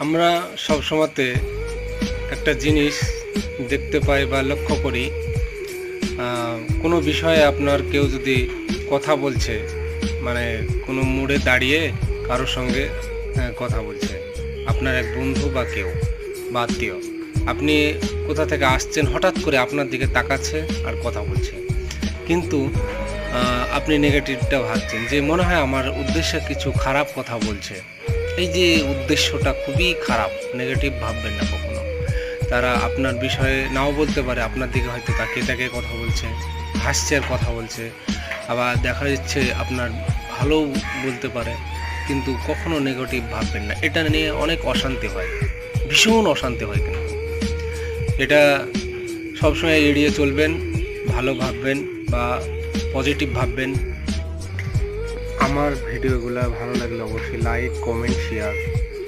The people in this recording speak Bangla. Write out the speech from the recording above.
আমরা সবসময়তে একটা জিনিস দেখতে পাই বা লক্ষ্য করি, কোনো বিষয়ে আপনার কেউ যদি কথা বলছে, মানে কোনো মোড়ে দাঁড়িয়ে কারোর সঙ্গে কথা বলছে, আপনার এক বন্ধু বা কেউ বা আত্মীয়, আপনি কোথা থেকে আসছেন, হঠাৎ করে আপনার দিকে তাকাচ্ছে আর কথা বলছে, কিন্তু আপনি নেগেটিভটা ভাবছেন যে মনে হয় আমার উদ্দেশ্যে কিছু খারাপ কথা বলছে। এই যে উদ্দেশ্যটা খুবই খারাপ, নেগেটিভ ভাববেন না কখনো। তারা আপনার বিষয়ে নাও বলতে পারে, আপনার দিকে হয়তো তাকিয়ে তাকিয়ে কথা বলছে, হাসছে আর কথা বলছে, আবার দেখা যাচ্ছে আপনার ভালোও বলতে পারে, কিন্তু কখনো নেগেটিভ ভাববেন না। এটা নিয়ে অনেক অশান্তি হয়, ভীষণ অশান্তি হয়, কিন্তু এটা সবসময় এড়িয়ে চলবেন, ভালো ভাববেন বা পজিটিভ ভাববেন। আমার ভিডিওগুলো ভালো লাগলে অবশ্যই লাইক, কমেন্ট, শেয়ার